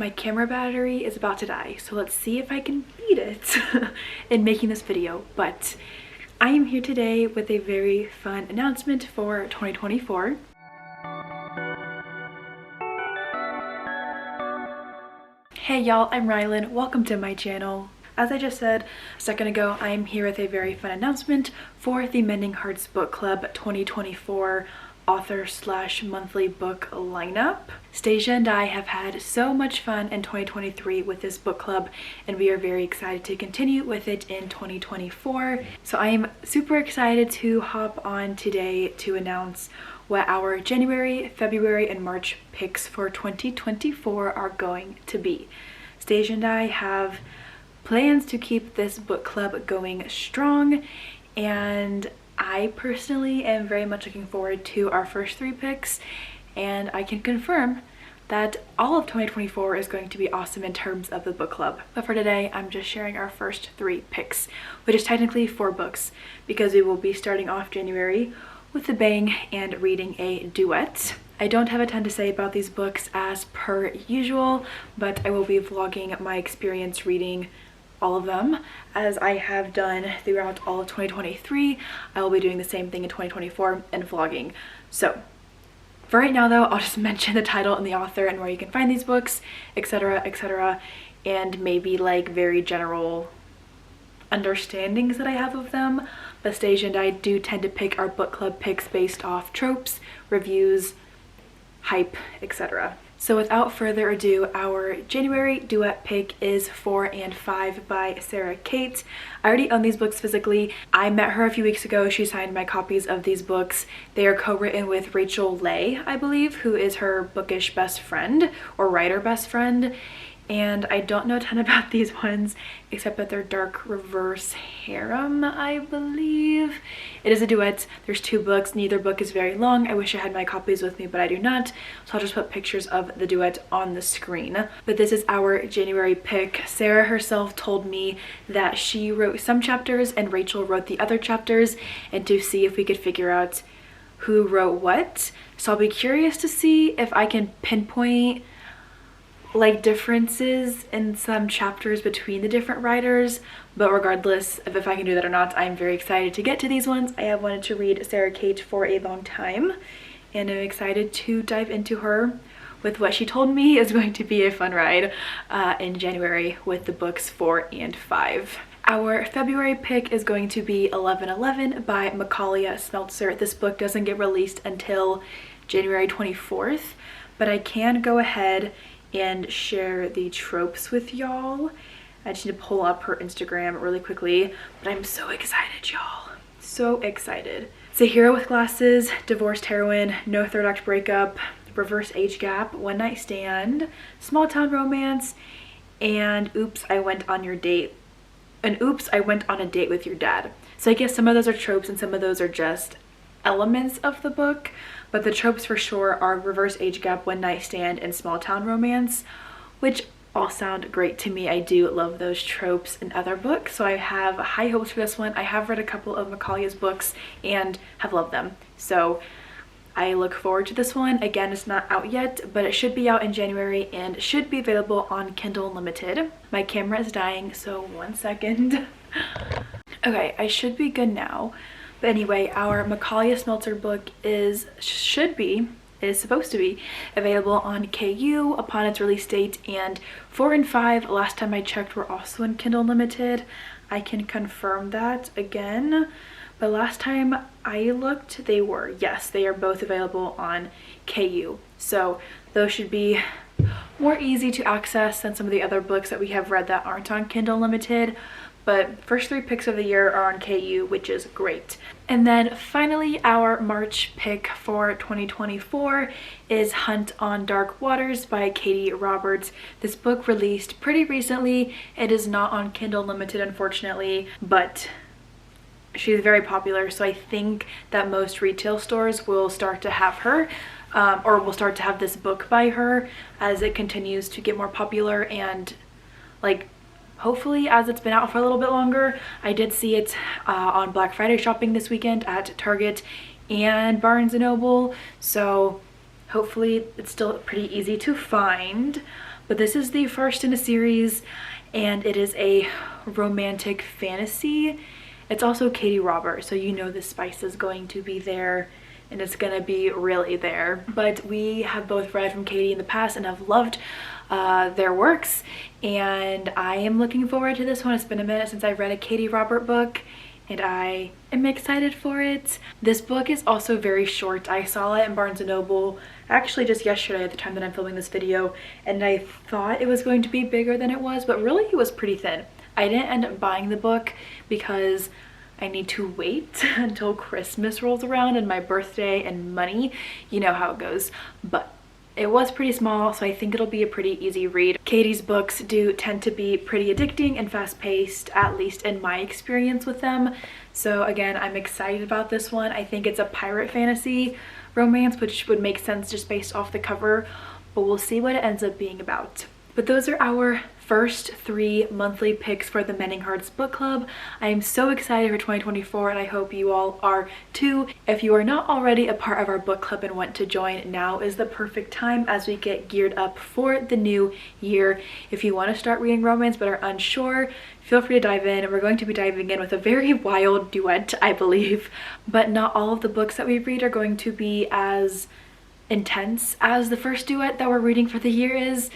My camera battery is about to die, so let's see if I can beat it in making this video. But I am here today with a very fun announcement for 2024. Hey y'all, I'm Rylan. Welcome to my channel. As I just said a second ago, I am here with a very fun announcement for the Mending Hearts Book Club 2024 author/monthly book lineup. Stasia and I have had so much fun in 2023 with this book club, and we are very excited to continue with it in 2024. So I am super excited to hop on today to announce what our January, February, and March picks for 2024 are going to be. Stasia and I have plans to keep this book club going strong, and I personally am very much looking forward to our first 3 picks, and I can confirm that all of 2024 is going to be awesome in terms of the book club. But for today, I'm just sharing our first 3 picks, which is technically 4 books, because we will be starting off January with a bang and reading a duet. I don't have a ton to say about these books as per usual, but I will be vlogging my experience reading all of them as I have done throughout all of 2023. I will be doing the same thing in 2024 and vlogging. So for right now though, I'll just mention the title and the author and where you can find these books, etc., and maybe like very general understandings that I have of them. But Stasia and I do tend to pick our book club picks based off tropes, reviews, hype, etc. So without further ado, our January duet pick is 4 and 5 by Sarah Kate. I already own these books physically. I met her a few weeks ago. She signed my copies of these books. They are co-written with Rachel Leigh, I believe, who is her Bookish best friend or writer best friend. And I don't know a ton about these ones except that they're dark reverse harem, I believe. It is a duet. There's 2 books. Neither book is very long. I wish I had my copies with me, but I do not. So I'll just put pictures of the duet on the screen. But this is our January pick. Sarah herself told me that she wrote some chapters and Rachel wrote the other chapters, and to see if we could figure out who wrote what. So I'll be curious to see if I can pinpoint like differences in some chapters between the different writers. But regardless of if I can do that or not, I'm very excited to get to these ones. I have wanted to read Sarah Kate for a long time, and I'm excited to dive into her with what she told me is going to be a fun ride in January with the books 4 and 5. Our February pick is going to be 1111 by Macaulay Smeltzer. This book doesn't get released until January 24th, but I can go ahead and share the tropes with y'all. I just need to pull up her Instagram really quickly, but I'm so excited, y'all. So excited. It's a hero with glasses, divorced heroine, no 3rd act breakup, reverse age gap, one night stand, small town romance, and oops, I went on your date. And oops, I went on a date with your dad. So I guess some of those are tropes and some of those are just elements of the book, but the tropes for sure are reverse age gap, one night stand, and small town romance, which all sound great to me. I do love those tropes in other books, so I have high hopes for this one. I have read a couple of Macaulay's books and have loved them, so I look forward to this one. Again, it's not out yet, but it should be out in January and should be available on Kindle Unlimited. My camera is dying, so 1 second. Okay, I should be good now. But anyway, our Macaulay Smeltzer book is supposed to be available on KU upon its release date, and 4 and 5, last time I checked, were also in Kindle Unlimited. I can confirm that again, but last time I looked, they were. Yes, they are both available on KU. So those should be more easy to access than some of the other books that we have read that aren't on Kindle Unlimited. But first 3 picks of the year are on KU, which is great. And then finally, our March pick for 2024 is Hunt on Dark Waters by Katie Roberts. This book released pretty recently. It is not on Kindle Unlimited, unfortunately, but she's very popular, so I think that most retail stores will start to have her, or will start to have this book by her as it continues to get more popular, and like hopefully as it's been out for a little bit longer. I did see it on Black Friday shopping this weekend at Target and Barnes & Noble, so hopefully it's still pretty easy to find. but this is the first in a series and it is a romantic fantasy. It's also Katie Robert, so you know the spice is going to be there and it's gonna be really there. But we have both read from Katie in the past and have loved their works, and I am looking forward to this one. It's been a minute since I've read a Katie Robert book and I am excited for it. This book is also very short. I saw it in Barnes & Noble actually just yesterday at the time that I'm filming this video, and I thought it was going to be bigger than it was, but really it was pretty thin. I didn't end up buying the book because I need to wait until Christmas rolls around and my birthday and money. You know how it goes. But it was pretty small, so I think it'll be a pretty easy read. Katie's books do tend to be pretty addicting and fast-paced, at least in my experience with them. So again, I'm excited about this one. I think it's a pirate fantasy romance, which would make sense just based off the cover, but we'll see what it ends up being about. But those are our first 3 monthly picks for the Mending Hearts book club. I am so excited for 2024 and I hope you all are too. If you are not already a part of our book club and want to join, now is the perfect time as we get geared up for the new year. If you want to start reading romance but are unsure, feel free to dive in. We're going to be diving in with a very wild duet, I believe, but not all of the books that we read are going to be as intense as the first duet that we're reading for the year is.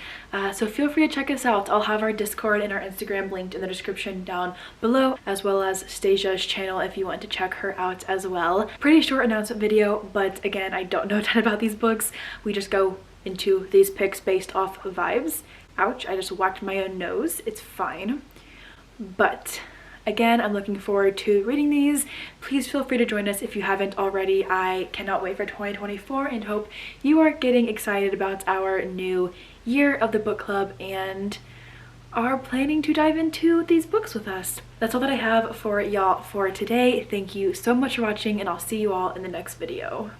So feel free to check us out. I'll have our Discord and our Instagram linked in the description down below, as well as Stasia's channel if you want to check her out as well. Pretty short announcement video, but again, I don't know a ton about these books. We just go into these picks based off of vibes. Ouch, I just whacked my own nose. It's fine. But again, I'm looking forward to reading these. Please feel free to join us if you haven't already. I cannot wait for 2024 and hope you are getting excited about our new year of the book club and are planning to dive into these books with us. That's all that I have for y'all for today. Thank you so much for watching and I'll see you all in the next video.